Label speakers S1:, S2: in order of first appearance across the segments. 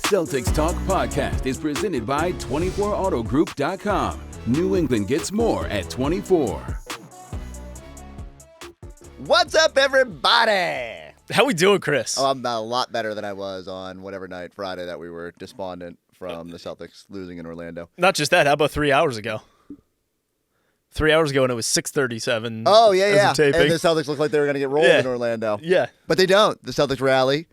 S1: Celtics Talk Podcast is presented by 24autogroup.com. New England gets more at 24.
S2: What's up, everybody?
S3: How we doing, Chris?
S2: Oh, I'm a lot better than I was on whatever night, Friday, that we were despondent from the Celtics losing in Orlando.
S3: Not just that. How about 3 hours ago? 3 hours ago, and it was 6:37.
S2: Oh, yeah.
S3: And
S2: the Celtics looked like they were going to get rolled in Orlando.
S3: Yeah.
S2: But they don't. The Celtics rally,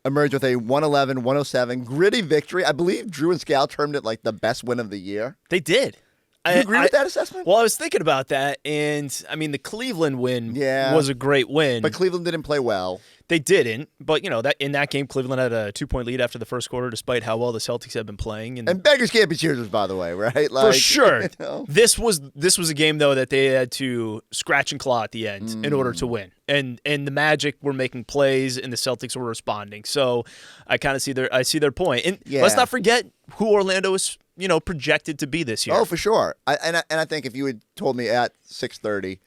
S2: emerged with a 111-107 gritty victory. I believe Drew and Scal termed it like the best win of the year.
S3: They did.
S2: Do you agree with that assessment?
S3: Well, I was thinking about that, and I mean, the Cleveland win was a great win.
S2: But Cleveland didn't play well.
S3: They didn't, but that in that game, Cleveland had a 2-point lead after the first quarter, despite how well the Celtics had been playing. And
S2: beggars can't be choosers, by the way, right?
S3: For sure.
S2: You know?
S3: This was a game though that they had to scratch and claw at the end in order to win. And the Magic were making plays, and the Celtics were responding. So I kind of see their point. And let's not forget who Orlando is projected to be this year.
S2: Oh, for sure. I think if you had told me at 6:30,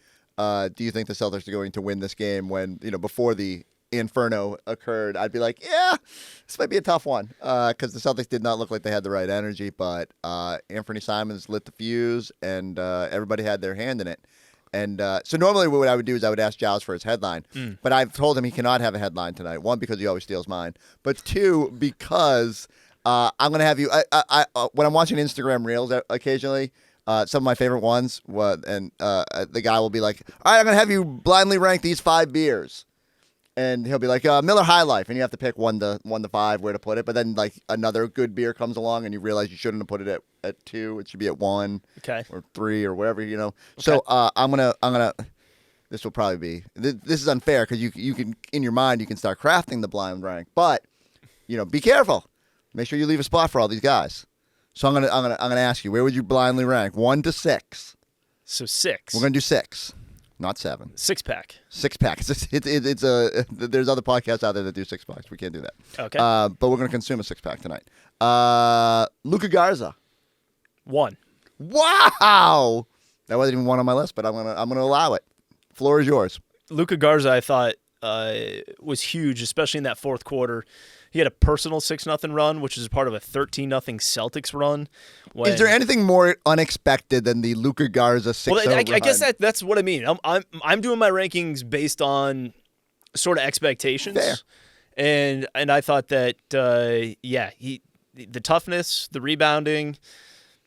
S2: do you think the Celtics are going to win this game when before the inferno occurred, I'd be like, yeah, this might be a tough one because the Celtics did not look like they had the right energy, but Anthony Simons lit the fuse, and everybody had their hand in it. And so normally what I would do is I would ask Giles for his headline, but I've told him he cannot have a headline tonight. One, because he always steals mine, but two, because I'm going to have you when I'm watching Instagram Reels occasionally, some of my favorite ones, and the guy will be like, all right, I'm going to have you blindly rank these 5 beers. And he'll be like, Miller High Life, and you have to pick 1 to 5 where to put it. But then like another good beer comes along, and you realize you shouldn't have put it at 2. It should be at 1, or 3, or whatever, Okay. So I'm gonna. This will probably be. This is unfair because you can in your mind you can start crafting the blind rank, but be careful. Make sure you leave a spot for all these guys. So I'm gonna ask you, where would you blindly rank 1 to 6?
S3: So 6.
S2: We're gonna do 6. Not 7.
S3: 6-pack.
S2: 6-pack. It's a. There's other podcasts out there that do 6-packs. We can't do that.
S3: Okay.
S2: But we're gonna consume a 6-pack tonight. Luka Garza.
S3: 1.
S2: Wow. That wasn't even 1 on my list, but I'm gonna allow it. Floor is yours.
S3: Luka Garza, I thought, was huge, especially in that fourth quarter. He had a personal 6-0 run, which is part of a 13-0 Celtics run.
S2: Is there anything more unexpected than the Luka Garza 6-0
S3: run?
S2: I
S3: guess that's what I mean. I'm doing my rankings based on sort of expectations.
S2: Fair.
S3: And I thought that the toughness, the rebounding,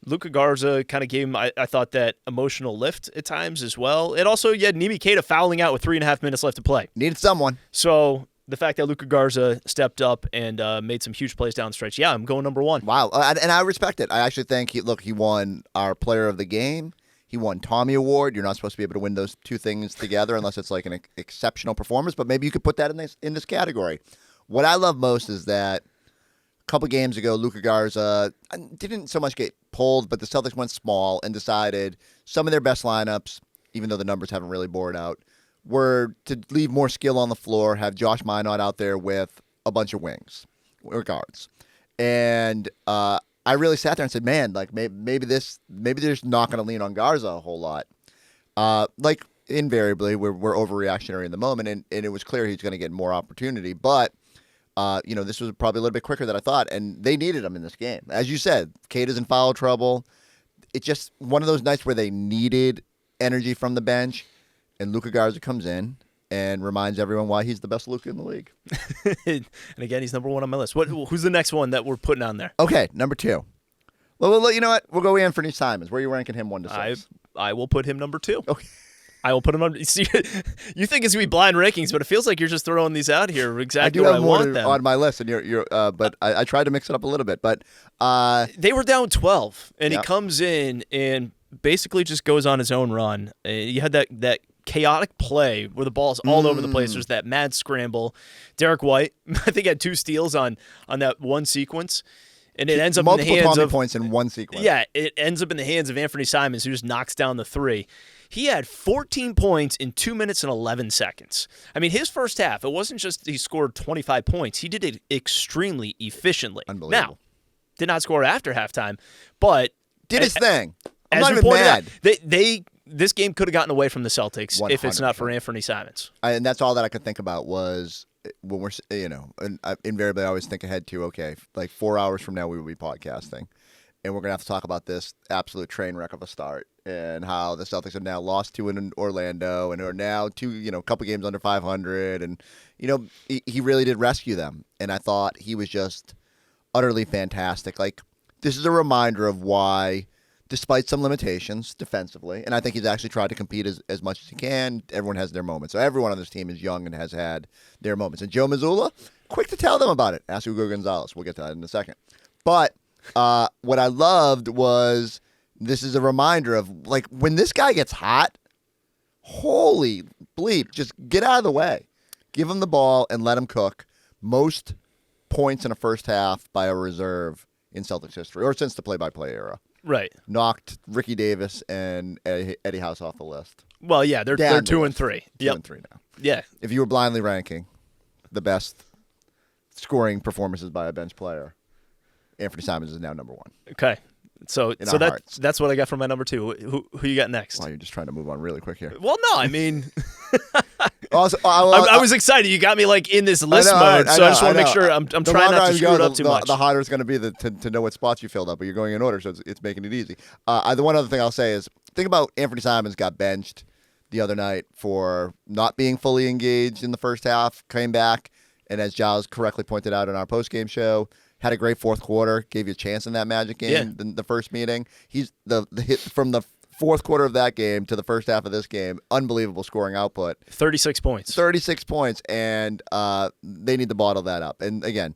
S3: Luka Garza kind of gave him, I thought, that emotional lift at times as well. And also, you had Nimi Keita fouling out with 3.5 minutes left to play.
S2: Needed someone.
S3: So the fact that Luka Garza stepped up and made some huge plays down the stretch, I'm going number 1.
S2: Wow, and I respect it. I actually think he won our Player of the Game. He won Tommy Award. You're not supposed to be able to win those two things together unless it's like an exceptional performance, but maybe you could put that in this category. What I love most is that a couple games ago, Luka Garza didn't so much get pulled, but the Celtics went small and decided some of their best lineups, even though the numbers haven't really borne out, were to leave more skill on the floor, have Josh Minot out there with a bunch of wings or guards. And I really sat there and said, man, like maybe they're just not going to lean on Garza a whole lot. Like invariably, we're overreactionary in the moment, and it was clear he's going to get more opportunity. But this was probably a little bit quicker than I thought, and they needed him in this game. As you said, Keita's in foul trouble. It's just one of those nights where they needed energy from the bench. And Luka Garza comes in and reminds everyone why he's the best Luka in the league.
S3: And again, he's number 1 on my list. Who's the next one that we're putting on there?
S2: Okay, number 2. Well, you know what? We'll go Anthony Simons. Where are you ranking him 1 to 6?
S3: I will put him number 2.
S2: Okay.
S3: I will put him on. See, you think it's gonna be blind rankings, but it feels like you're just throwing these out here exactly where I want them.
S2: On my list, and but I tried to mix it up a little bit. But
S3: they were down 12, and he comes in and basically just goes on his own run. You had that chaotic play where the ball's all over the place. There's that mad scramble. Derek White, I think, had 2 steals on that one sequence. And it ends up in the hands of
S2: multiple points in one sequence.
S3: Yeah, it ends up in the hands of Anthony Simons, who just knocks down the 3. He had 14 points in 2 minutes and 11 seconds. I mean, his first half, it wasn't just he scored 25 points. He did it extremely efficiently.
S2: Unbelievable.
S3: Now, did not score after halftime, but
S2: did his thing. I'm
S3: as
S2: not
S3: we
S2: even
S3: pointed
S2: mad.
S3: Out, this game could have gotten away from the Celtics
S2: 100%.
S3: if it's not for Anthony Simons.
S2: And that's all that I could think about was when we're, and invariably I always think ahead to, okay, like 4 hours from now we will be podcasting, and we're going to have to talk about this absolute train wreck of a start and how the Celtics have now lost 2 in Orlando and are now a couple games under 500. And, he really did rescue them. And I thought he was just utterly fantastic. Like, this is a reminder of why, despite some limitations defensively, and I think he's actually tried to compete as much as he can, everyone has their moments. So everyone on this team is young and has had their moments. And Joe Mazzulla, quick to tell them about it. Ask Luka Gonzalez. We'll get to that in a second. But what I loved was this is a reminder of, like, when this guy gets hot, holy bleep, just get out of the way. Give him the ball and let him cook. Most points in a first half by a reserve in Celtics history, or since the play-by-play era.
S3: Right.
S2: Knocked Ricky Davis and Eddie House off the list.
S3: Well, yeah, they're 2 and 3.
S2: 2 and 3 now.
S3: Yeah.
S2: If you were blindly ranking the best scoring performances by a bench player, Anthony Simons is now number 1.
S3: Okay. So that's what I got for my number 2. Who you got next?
S2: Wow, you're just trying to move on really quick here.
S3: Well, no, I mean,
S2: also,
S3: I was excited. You got me like in this list mode, so I just want to make sure I'm trying not to screw it up too much.
S2: The harder it's going to be to know what spots you filled up, but you're going in order, so it's making it easy. The one other thing I'll say is, think about Anthony Simons got benched the other night for not being fully engaged in the first half, came back, and as Giles correctly pointed out in our post-game show, had a great fourth quarter, gave you a chance in that Magic game, the first meeting. He's the hit from the fourth quarter of that game to the first half of this game, unbelievable scoring output.
S3: 36 points.
S2: 36 points, and they need to bottle that up. And again,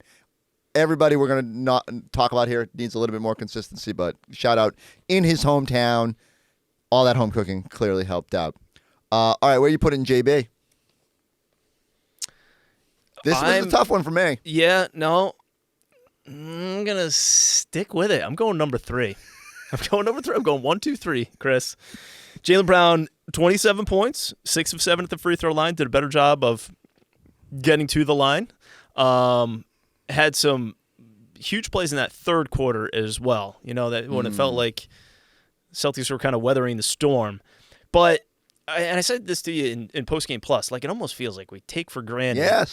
S2: everybody we're going to not talk about here needs a little bit more consistency, but shout out in his hometown. All that home cooking clearly helped out. All right, where you putting JB? This was a tough one for me.
S3: Yeah, no. I'm going to stick with it. I'm going number 3. I'm going 1, 2, 3, Chris. Jaylen Brown, 27 points, 6 of 7 at the free throw line. Did a better job of getting to the line. Had some huge plays in that third quarter as well. That when it felt like Celtics were kind of weathering the storm. But, and I said this to you in Postgame Plus, like it almost feels like we take for granted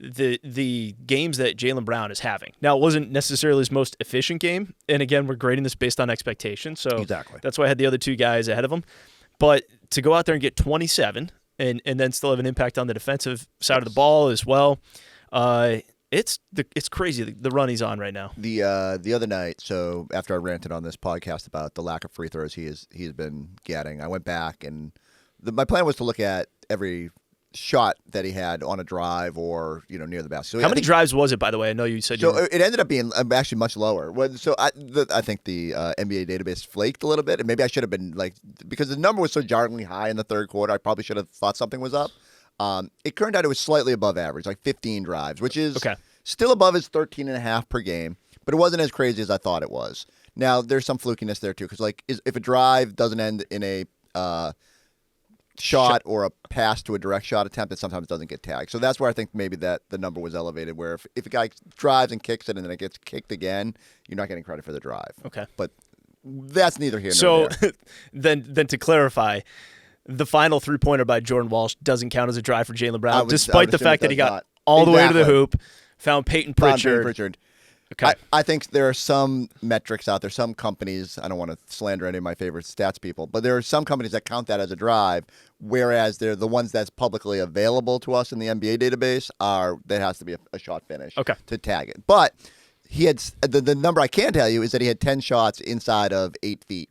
S3: the games that Jaylen Brown is having. Now, it wasn't necessarily his most efficient game, and again, we're grading this based on expectation, so that's why I had the other 2 guys ahead of him. But to go out there and get 27 and then still have an impact on the defensive side of the ball as well, it's crazy the run he's on right now.
S2: The other night, so after I ranted on this podcast about the lack of free throws he's been getting, I went back and my plan was to look at every shot that he had on a drive or near the basket. So
S3: how many drives was it, by the way? I know you said
S2: it ended up being actually much lower. So I think the NBA database flaked a little bit, and maybe I should have been because the number was so jarringly high in the third quarter, I probably should have thought something was up. It turned out it was slightly above average, like 15 drives, which is still above his 13.5 per game, but it wasn't as crazy as I thought it was. Now there's some flukiness there too, because if a drive doesn't end in a shot or a pass to a direct shot attempt, it sometimes doesn't get tagged. So that's where I think maybe that the number was elevated, where if a guy drives and kicks it and then it gets kicked again, you're not getting credit for the drive.
S3: Okay.
S2: But that's neither here nor there.
S3: then to clarify, the final 3-pointer by Jordan Walsh doesn't count as a drive for Jaylen Brown, despite the fact that he got all the way to the hoop, found Peyton Pritchard. Okay.
S2: I think there are some metrics out there, some companies, I don't want to slander any of my favorite stats people, but there are some companies that count that as a drive, whereas they're the ones that's publicly available to us in the NBA database there has to be a shot finish to tag it. But he had the number I can tell you is that he had 10 shots inside of 8 feet.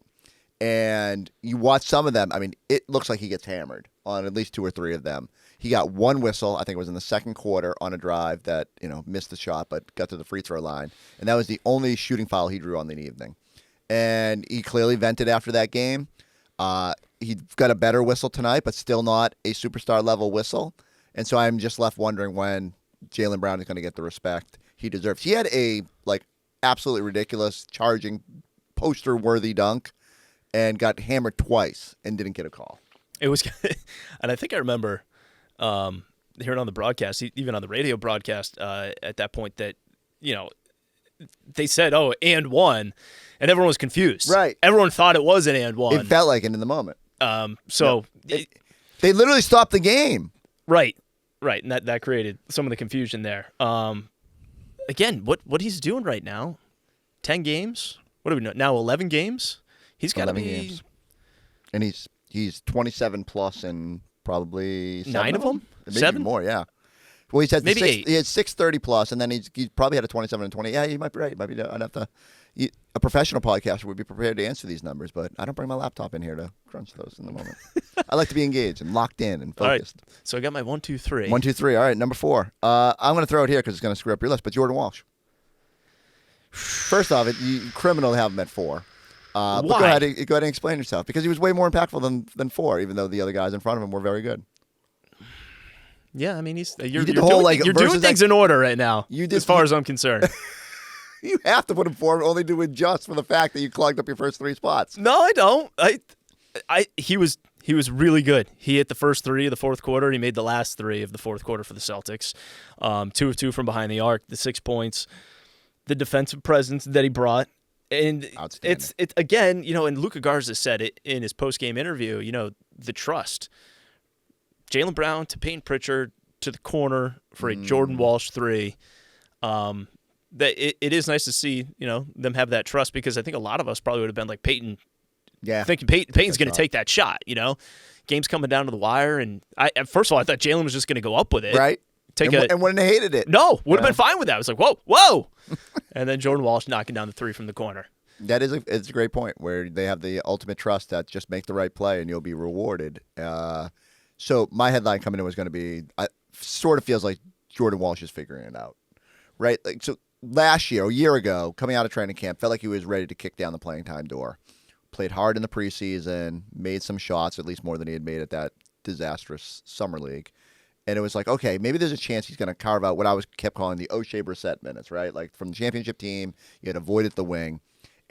S2: And you watch some of them, I mean, it looks like he gets hammered on at least 2 or 3 of them. He got 1 whistle, I think it was in the second quarter, on a drive that, missed the shot but got to the free throw line. And that was the only shooting foul he drew on the evening. And he clearly vented after that game. He got a better whistle tonight, but still not a superstar level whistle. And so I'm just left wondering when Jaylen Brown is going to get the respect he deserves. He had a absolutely ridiculous, charging, poster-worthy dunk and got hammered twice and didn't get a call.
S3: It was, and I think I remember hearing on the broadcast, even on the radio broadcast at that point, that they said, "Oh, and one," and everyone was confused.
S2: Right,
S3: everyone thought it was an and one.
S2: It felt like it in the moment.
S3: They
S2: literally stopped the game.
S3: Right. Right, and that created some of the confusion there. Again, what he's doing right now, 10 games. What do we know now? 11 games. He's got to be.
S2: Games. And he's 27 plus in probably
S3: 9 of them.
S2: Maybe
S3: 7
S2: more. Yeah. Well, he's had
S3: maybe 8.
S2: He had 630 plus, and then he's probably had a 27 and 20. Yeah, you might be right. I'd have to. A professional podcaster would be prepared to answer these numbers, but I don't bring my laptop in here to crunch those in the moment. I like to be engaged and locked in and focused.
S3: All right. So I got my 1, 2, 3.
S2: 1, 2, 3. All right, number 4. I'm going to throw it here because it's going to screw up your list. But Jordan Walsh. First off, criminal to have him at 4.
S3: Why?
S2: But go ahead and explain yourself, because he was way more impactful than 4, even though the other guys in front of him were very good.
S3: Yeah, I mean, you're doing things in order right now, as far as I'm concerned.
S2: You have to put him 4, only to adjust for the fact that you clogged up your first 3 spots.
S3: No, I don't. He was really good. He hit the first 3 of the fourth quarter. He made the last 3 of the fourth quarter for the Celtics. 2 of 2 from behind the arc, the 6 points, the defensive presence that he brought. And it's again, and Luka Garza said it in his post-game interview, the trust. Jaylen Brown to Peyton Pritchard to the corner for a Jordan Walsh 3. That it is nice to see, them have that trust, because I think a lot of us probably would have been like Peyton, thinking Peyton's going to take that shot. Game's coming down to the wire, and first of all, I thought Jaylen was just going to to with it,
S2: right? And wouldn't have hated it.
S3: No, would have been fine with that. I was like, whoa, and then Jordan Walsh knocking down the 3 from the corner.
S2: That is it's a great point, where they have the ultimate trust that just make the right play and you'll be rewarded. So my headline coming in was going to be, sort of feels like Jordan Walsh is figuring it out, right? Like, so last year, a year ago, coming out of training camp, felt like he was ready to kick down the playing time door. Played hard in the preseason, made some shots, at least more than he had made at that disastrous summer league. And it was like, okay, maybe there's a chance he's going to carve out what I kept calling the O'Shea Brissett minutes, right? Like from the championship team, he had avoided the wing,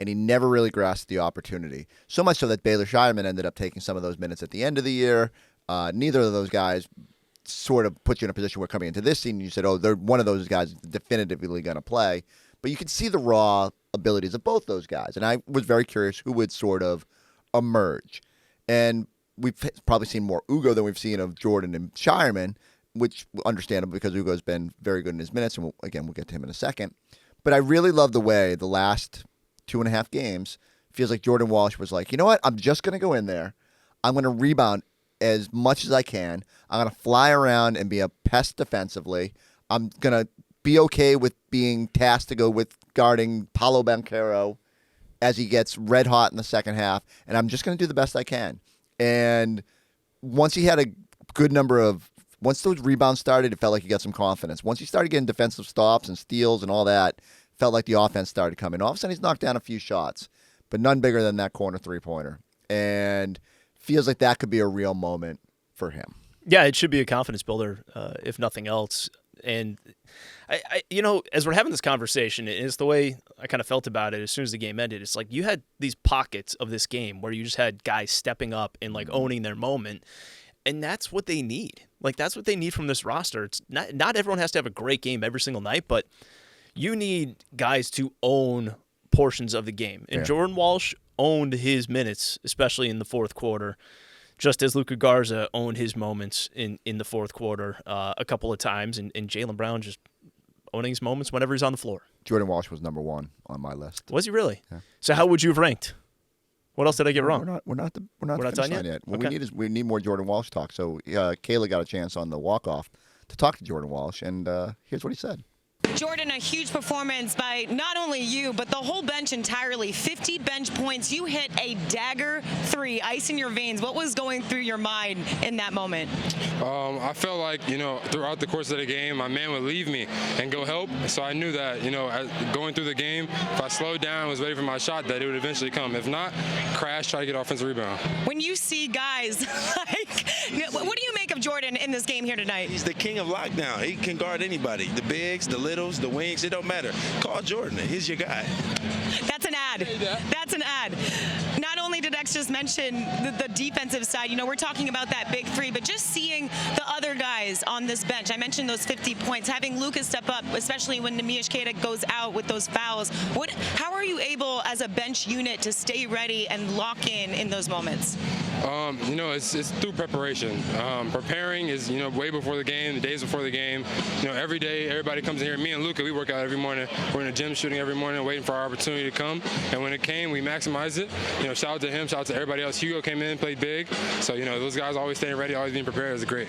S2: and he never really grasped the opportunity. So much so that Baylor Scheierman ended up taking some of those minutes at the end of the year. Neither of those guys sort of put you in a position where coming into this season, you said, they're one of those guys definitively going to play. But you could see the raw abilities of both those guys. And I was very curious who would sort of emerge. And we've probably seen more Ugo than we've seen of Jordan and Scheierman, which understandable because Ugo's been very good in his minutes. And we'll get to him in a second. But I really love the way the last 2.5 games feels like Jordan Walsh was like, you know what? I'm just going to go in there. I'm going to rebound as much as I can. I'm going to fly around and be a pest defensively. I'm going to be okay with being tasked to go with guarding Paolo Banchero as he gets red hot in the second half, and I'm just going to do the best I can. And once he had a good number of – once those rebounds started, it felt like he got some confidence. Once he started getting defensive stops and steals and all that, felt like the offense started coming. All of a sudden, he's knocked down a few shots, but none bigger than that corner three-pointer. And feels like that could be a real moment for him.
S3: Yeah, it should be a confidence builder, if nothing else. And I as we're having this conversation, it's the way I kind of felt about it as soon as the game ended. It's like you had these pockets of this game where you just had guys stepping up and like owning their moment, and that's what they need. Like that's what they need from this roster. It's not everyone has to have a great game every single night, but you need guys to own portions of the game. And Jordan Walsh owned his minutes, especially in the fourth quarter, just as Luka Garza owned his moments in the fourth quarter a couple of times, and Jaylen Brown just owning his moments whenever he's on the floor.
S2: Jordan Walsh was number 1 on my list.
S3: Was he really?
S2: Yeah.
S3: So how would you have ranked? What else did I get wrong?
S2: We're not done yet. What we need more Jordan Walsh talk. So Kayla got a chance on the walk-off to talk to Jordan Walsh, and here's what he said.
S4: Jordan, a huge performance by not only you, but the whole bench entirely. 50 bench points. You hit a dagger 3, ice in your veins. What was going through your mind in that moment?
S5: I felt like, throughout the course of the game, my man would leave me and go help. So I knew that, going through the game, if I slowed down and was waiting for my shot, that it would eventually come. If not, crash, try to get offensive rebound.
S4: When you see guys what do you make of Jordan in this game here tonight?
S6: He's the king of lockdown. He can guard anybody. The bigs, the littles, the wings, it don't matter. Call Jordan. He's your guy.
S4: That's an ad. That's an ad. Not only did X just mention the defensive side, we're talking about that big 3, but just seeing the other guys on this bench. I mentioned those 50 points. Having Luka step up, especially when Neemias Queta goes out with those fouls. How are you able as a bench unit to stay ready and lock in those moments?
S5: It's through preparation. Preparing is, way before the game, the days before the game. Every day, everybody comes in here. Me and Luka, we work out every morning. We're in the gym shooting every morning, waiting for our opportunity to come. And when it came, we maximized it. Shout out to him, shout out to everybody else. Hugo came in, played big. So, those guys always staying ready, always being prepared is great.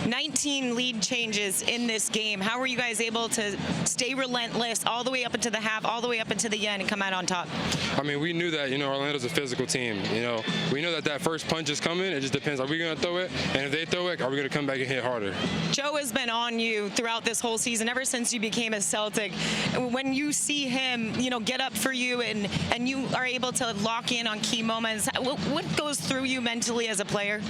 S4: 19 lead changes in this game. How were you guys able to stay relentless all the way up into the half, all the way up into the end, and come out on top?
S5: We knew that, Orlando's a physical team. We know that first punch is coming. It just depends. Are we going to throw it? And if they throw it, are we going to come back and hit harder?
S4: Joe has been on you throughout this whole season, ever since you became a Celtic. When you see him, get up for you and you are able to lock in on key moments, what goes through you mentally as a player?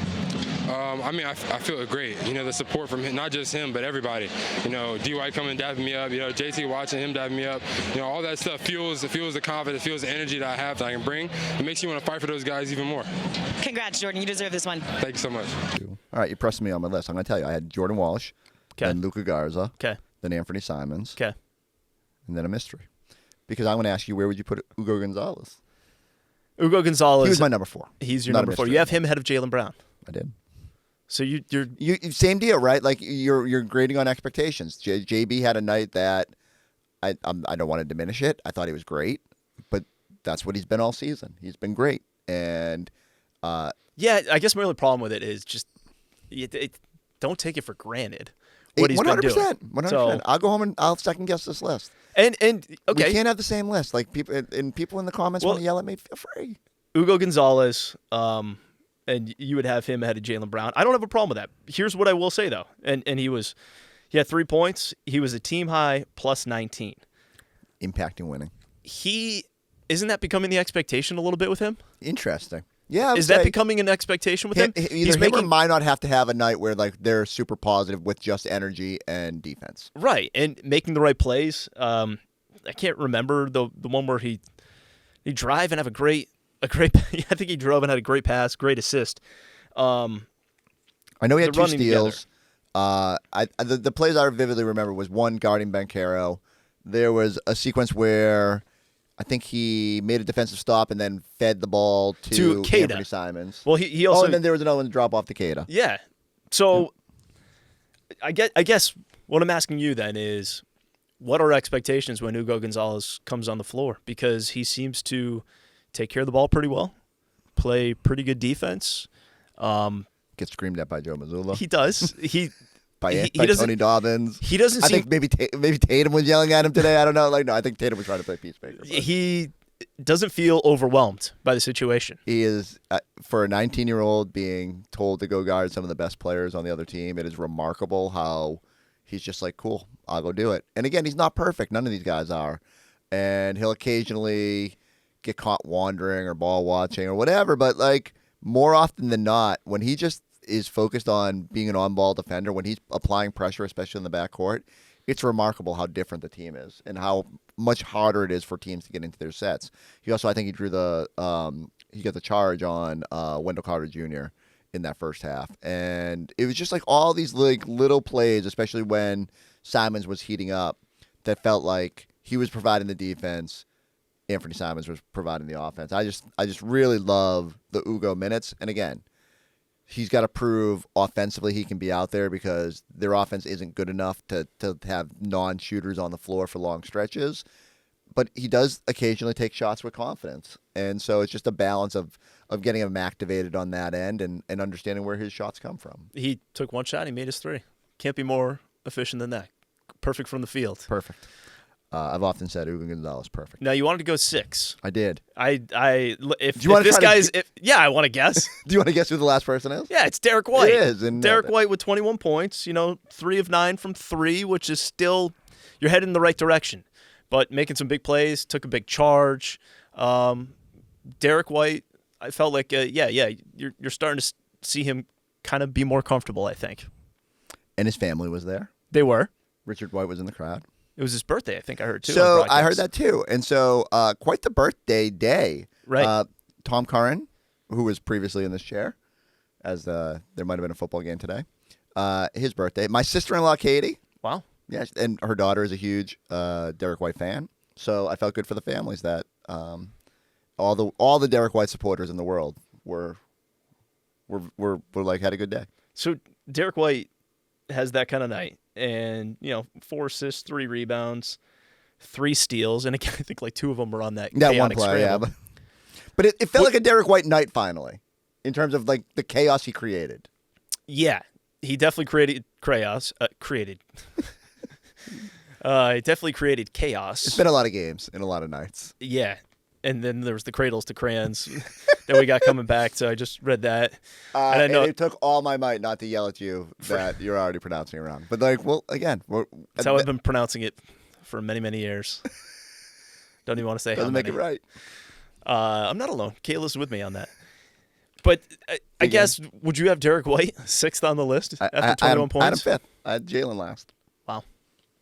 S5: I feel great. The support from him, not just him, but everybody. D-White coming dapping me up. JT watching him dapping me up. All that stuff fuels the confidence, fuels the energy that I have that I can bring. It makes you want to fight for those guys even more.
S4: Congrats, Jordan. You deserve this one.
S5: Thank you so much.
S2: All right, you're pressing me on my list. I'm going to tell you. I had Jordan Walsh, then Luka Garza, then Anthony Simons, and then a mystery. Because I'm going to ask you, where would you put Ugo Gonzalez?
S3: Ugo Gonzalez.
S2: He was my number 4.
S3: He's your number 4. You have him ahead of Jaylen Brown.
S2: I did.
S3: So you're
S2: same deal, right? Like you're grading on expectations. JB had a night that I don't want to diminish it. I thought he was great, but that's what he's been all season. He's been great, and
S3: I guess my only problem with it is just don't take it for granted what he's been doing.
S2: 100%. So, I'll go home and I'll second guess this list.
S3: And okay,
S2: we can't have the same list. Like people in the comments want to yell at me. Feel free.
S3: Ugo Gonzalez. And you would have him ahead of Jaylen Brown. I don't have a problem with that. Here's what I will say, though. And he had 3 points. He was a team high plus 19.
S2: Impacting winning.
S3: Isn't that becoming the expectation a little bit with him?
S2: Interesting. Yeah.
S3: Is that becoming an expectation with him?
S2: Either him or might not have to have a night where they're super positive with just energy and defense.
S3: Right. And making the right plays. I can't remember the one where he drive and have a great I think he drove and had a great pass, great assist.
S2: I know he had 2 steals. The plays I vividly remember was one guarding Banchero. There was a sequence where I think he made a defensive stop and then fed the ball to Anthony Simons.
S3: Well, he also
S2: and then there was another one to drop off to Kayla.
S3: Yeah. So I guess what I'm asking you then is, what are expectations when Ugo Gonzalez comes on the floor? Because he seems to take care of the ball pretty well, play pretty good defense.
S2: Gets screamed at by Joe Mazzulla.
S3: He does.
S2: By Tony Dobbins.
S3: He doesn't.
S2: I think maybe Tatum was yelling at him today. I don't know. I think Tatum was trying to play peacemaker.
S3: He doesn't feel overwhelmed by the situation.
S2: He is, for a 19-year-old being told to go guard some of the best players on the other team. It is remarkable how he's just like, cool, I'll go do it. And again, he's not perfect. None of these guys are, and he'll occasionally get caught wandering or ball watching or whatever, but more often than not, when he just is focused on being an on-ball defender, when he's applying pressure, especially in the backcourt, it's remarkable how different the team is and how much harder it is for teams to get into their sets. He also, I think he drew he got the charge on Wendell Carter Jr. in that first half, and it was just all these little plays, especially when Simons was heating up, that felt like he was providing the defense, Anthony Simons was providing the offense. I just really love the Ugo minutes. And again, he's got to prove offensively he can be out there because their offense isn't good enough to have non-shooters on the floor for long stretches. But he does occasionally take shots with confidence. And so it's just a balance of getting him activated on that end and understanding where his shots come from.
S3: He took one shot, he made his 3. Can't be more efficient than that. Perfect from the field.
S2: Perfect. I've often said Ugo Gonzalez perfect.
S3: Now you wanted to go 6.
S2: I did.
S3: If this guy's I want to guess.
S2: Do you want to guess who the last person is?
S3: Yeah, it's Derek White.
S2: It is. And
S3: Derek White with 21 points. 3 of 9 from 3, which is still you're heading in the right direction. But making some big plays, took a big charge. Derek White, I felt like you're starting to see him kind of be more comfortable, I think.
S2: And his family was there.
S3: They were.
S2: Richard White was in the crowd.
S3: It was his birthday, I think I heard, too.
S2: So I heard that, too. And so quite the birthday day.
S3: Right.
S2: Tom Curran, who was previously in this chair, as there might have been a football game today, his birthday. My sister-in-law, Katie.
S3: Wow.
S2: Yeah, and her daughter is a huge Derek White fan. So I felt good for the families that all the Derek White supporters in the world were we're like had a good day.
S3: So Derek White has that kind of night, and 4 assists, 3 rebounds, 3 steals, and again, I think like 2 of them were on that
S2: one
S3: chaotic
S2: play.
S3: scramble.
S2: Yeah, but it felt like a Derek White night finally, in terms of like the chaos he created.
S3: Yeah, he definitely created chaos. He definitely created chaos.
S2: It's been a lot of games and a lot of nights.
S3: Yeah. And then there was the cradles to crayons that we got coming back. So I just read that.
S2: And I know it took all my might not to yell at you that you're already pronouncing it wrong. But again,
S3: that's how I've been pronouncing it for many, many years. Don't even want to say
S2: doesn't
S3: how
S2: make
S3: many.
S2: it right.
S3: I'm not alone. Kayla's with me on that. But I guess, would you have Derek White 6th on the list after 21 points?
S2: I had him 5th. I had Jaylen last.
S3: Wow.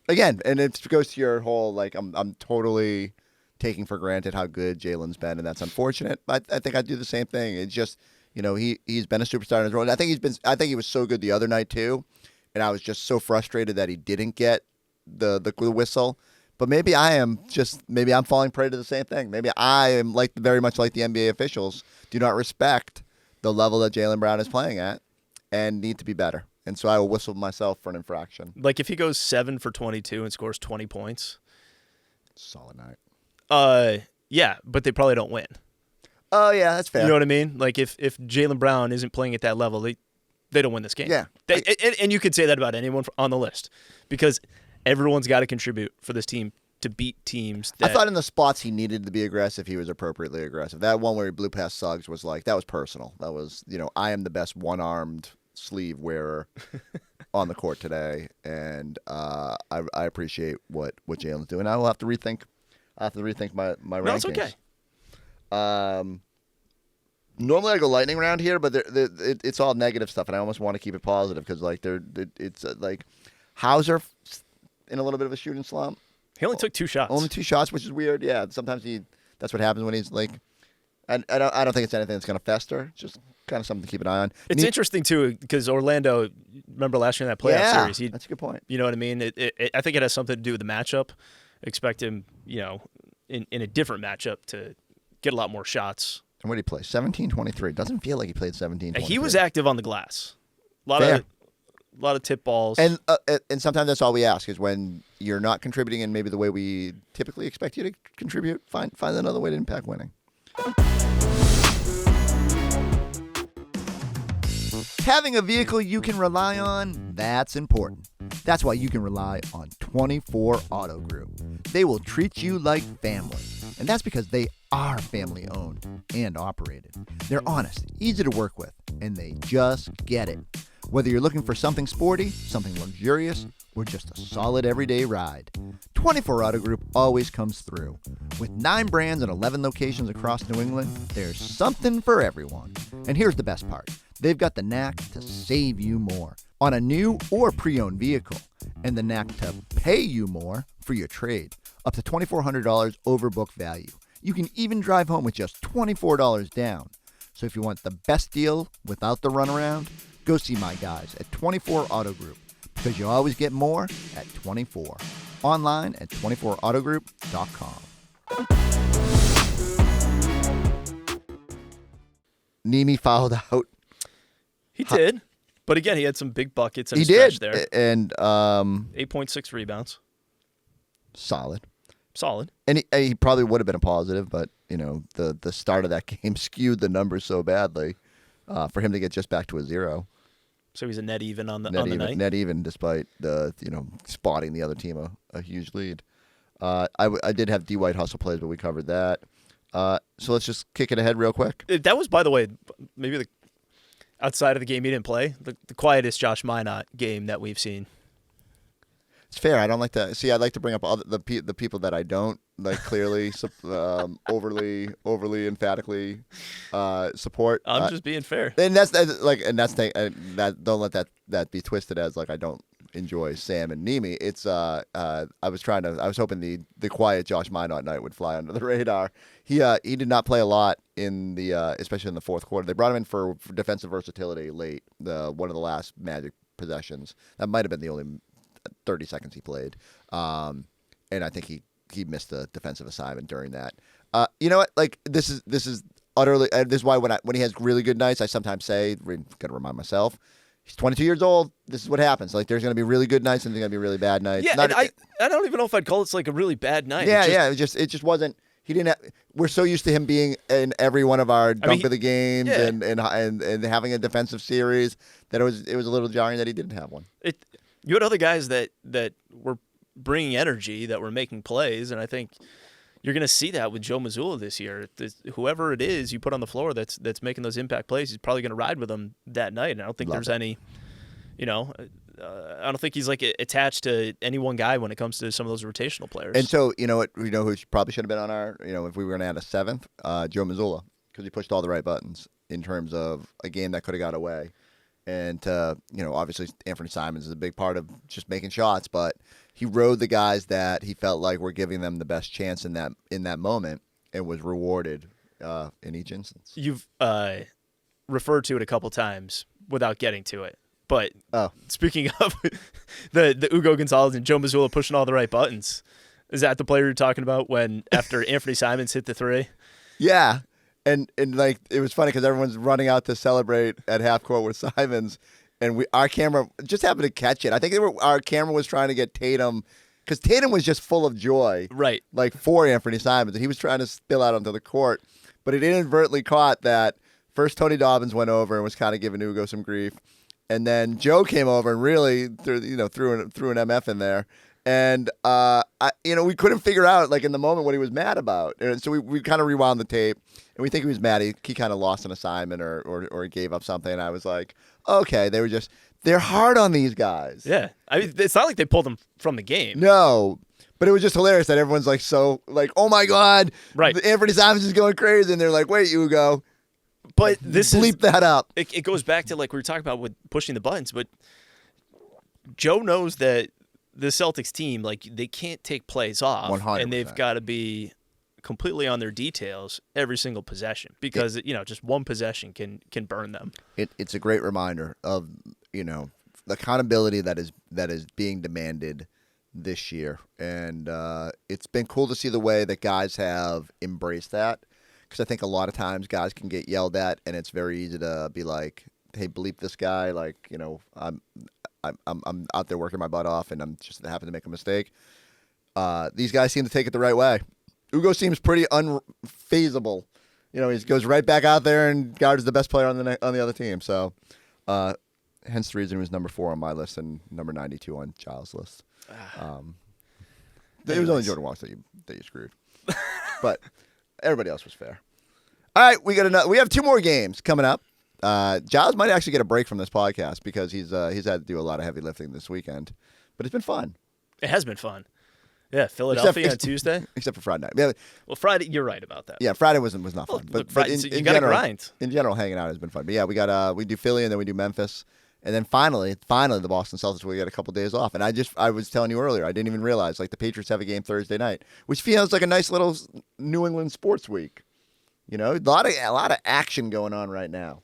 S2: Again, and it goes to your whole, like, I'm totally taking for granted how good Jaylen's been, and that's unfortunate. But I think I'd do the same thing. It's just, he's been a superstar in his role. And I think he was so good the other night too, and I was just so frustrated that he didn't get the whistle. But maybe I'm falling prey to the same thing. Maybe I am very much like the NBA officials, do not respect the level that Jaylen Brown is playing at and need to be better. And so I will whistle myself for an infraction.
S3: Like if he goes 7 for 22 and scores 20 points.
S2: Solid night.
S3: Yeah, but they probably don't win.
S2: Oh, yeah, that's fair.
S3: You know what I mean? Like if Jaylen Brown isn't playing at that level, they don't win this game.
S2: Yeah.
S3: And you could say that about anyone on the list because everyone's got to contribute for this team to beat teams.
S2: I thought in the spots he needed to be aggressive, he was appropriately aggressive. That one where he blew past Suggs was that was personal. That was, I am the best one-armed sleeve wearer on the court today, and I appreciate what Jaylen's doing. I will have to rethink. My rankings.
S3: No, it's okay.
S2: Normally I go lightning round here, but it's all negative stuff, and I almost want to keep it positive because it's Hauser in a little bit of a shooting slump.
S3: He only took 2 shots.
S2: Only 2 shots, which is weird. Yeah, sometimes that's what happens when he's like. I don't think it's anything that's going to fester. It's just kind of something to keep an eye on.
S3: It's interesting too because Orlando. Remember last year in that playoff series?
S2: That's a good point.
S3: You know what I mean? I think it has something to do with the matchup. Expect him, in a different matchup to get a lot more shots.
S2: And what did he play? 17-23. Doesn't feel like he played 17-23.
S3: He was active on the glass. A lot of tip balls.
S2: And sometimes that's all we ask is when you're not contributing in maybe the way we typically expect you to contribute, find another way to impact winning. Having a vehicle you can rely on, that's important. That's why you can rely on 24 Auto Group. They will treat you like family. And that's because they are family owned and operated. They're honest, easy to work with, and they just get it. Whether you're looking for something sporty, something luxurious, or just a solid everyday ride, 24 Auto Group always comes through. With 9 brands and 11 locations across New England, there's something for everyone. And here's the best part. They've got the knack to save you more on a new or pre-owned vehicle, and the knack to pay you more for your trade, up to $2,400 over book value. You can even drive home with just $24 down. So if you want the best deal without the runaround, go see my guys at 24 Auto Group, because you always get more at 24. Online at 24autogroup.com. Nimi fouled out.
S3: He did. But again, he had some big buckets and
S2: he
S3: stretch
S2: did.
S3: there.
S2: And
S3: 8.6 rebounds.
S2: Solid.
S3: And
S2: he probably would have been a positive, but the start of that game skewed the numbers so badly for him to get just back to a 0.
S3: So he's a net even on the night.
S2: Net even, despite the spotting the other team a huge lead. I did have D White hustle plays, but we covered that. So let's just kick it ahead real quick.
S3: That was, by the way, maybe the outside of the game he didn't play, the quietest Josh Minot game that we've seen.
S2: It's fair. I don't like to see. I'd like to bring up the people that I don't like clearly overly emphatically support.
S3: I'm just being fair.
S2: And don't let that be twisted as like I don't enjoy Sam and Nimi. It's I was hoping the quiet Josh Minot night would fly under the radar. He did not play a lot in the especially in the fourth quarter. They brought him in for defensive versatility late. One of the last Magic possessions. That might have been the only 30 seconds he played. And I think he missed the defensive assignment during that. You know what? Like this is utterly. This is why when he has really good nights, I sometimes say, got to remind myself, he's 22 years old. This is what happens. Like there's going to be really good nights and there's going to be really bad nights.
S3: Yeah, I don't even know if I'd call it like a really bad night.
S2: Yeah, it just wasn't. He didn't. We're so used to him being in every one of our dunk of the games and having a defensive series that it was a little jarring that he didn't have one.
S3: You had other guys that were bringing energy, that were making plays, and I think you're going to see that with Joe Mazzulla this year. Whoever it is you put on the floor that's making those impact plays, he's probably going to ride with them that night. And I don't think there's any, I don't think he's like attached to any one guy when it comes to some of those rotational players.
S2: And so, who probably should have been on our, if we were going to add a seventh, Joe Mazzulla, because he pushed all the right buttons in terms of a game that could have got away. And, obviously Anthony Simons is a big part of just making shots, but he rode the guys that he felt like were giving them the best chance in that moment and was rewarded in each instance.
S3: You've referred to it a couple times without getting to it. But speaking of the Ugo Gonzalez and Joe Mazzulla pushing all the right buttons, is that the player you're talking about when after Anthony Simons hit the three?
S2: Yeah. And like it was funny because everyone's running out to celebrate at half court with Simons, and our camera just happened to catch it. I think our camera was trying to get Tatum because Tatum was just full of joy,
S3: right?
S2: Like for Anthony Simons, and he was trying to spill out onto the court, but it inadvertently caught that. First, Tony Dobbins went over and was kind of giving Ugo some grief, and then Joe came over and really threw an MF in there. And, we couldn't figure out, like, in the moment what he was mad about. And so we kind of rewound the tape, and we think he was mad. He kind of lost an assignment or gave up something. And I was like, okay, they're hard on these guys.
S3: Yeah. I mean, it's not like they pulled him from the game.
S2: No. But it was just hilarious that everyone's like, oh, my God.
S3: Right.
S2: Anthony Simons is going crazy. And they're like, wait, Ugo.
S3: But this
S2: bleep that up.
S3: It goes back to, like, we were talking about with pushing the buttons. But Joe knows that the Celtics team, like, they can't take plays off,
S2: 100%.
S3: And they've got to be completely on their details every single possession because just one possession can burn them.
S2: It's a great reminder of the accountability that is being demanded this year, and it's been cool to see the way that guys have embraced that because I think a lot of times guys can get yelled at, and it's very easy to be like, "Hey, bleep this guy!" Like I'm out there working my butt off, and I'm just happen to make a mistake. These guys seem to take it the right way. Ugo seems pretty unfazable. He goes right back out there and guards the best player on the other team. So, hence the reason he was number 4 on my list and number 92 on Giles' list. It was only Jordan Walsh that you screwed, but everybody else was fair. All right, we have 2 more games coming up. Giles might actually get a break from this podcast because he's had to do a lot of heavy lifting this weekend, but it's been fun.
S3: It has been fun. Yeah, Philadelphia on Tuesday,
S2: except for Friday night. Yeah,
S3: well, Friday, you're right about that.
S2: Yeah, Friday was not fun, but
S3: Friday,
S2: in
S3: you got to grind.
S2: In general, hanging out has been fun. But yeah, we do Philly and then we do Memphis, and then finally the Boston Celtics will get a couple days off. And I was telling you earlier, I didn't even realize like the Patriots have a game Thursday night, which feels like a nice little New England sports week. A lot of action going on right now.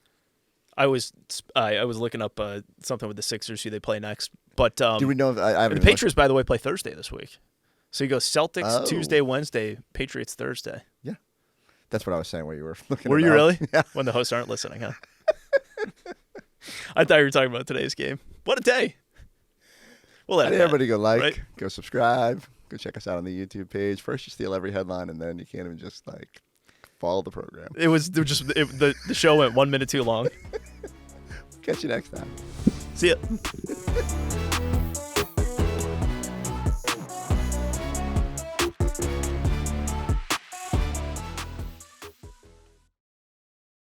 S3: I was looking up something with the Sixers who they play next, but
S2: do we know? I haven't.
S3: The Patriots, by the way, play Thursday this week. So you go Celtics Tuesday, Wednesday, Patriots Thursday.
S2: Yeah, that's what I was saying. What you were looking.
S3: Were
S2: about.
S3: You really?
S2: Yeah.
S3: When the hosts aren't listening, huh? I thought you were talking about today's game. What a day! We'll let
S2: everybody go like,
S3: right?
S2: Go subscribe, go check us out on the YouTube page. First, you steal every headline, and then you can't even just like follow the program.
S3: The show went 1 minute too long.
S2: Catch you next time.
S3: See ya.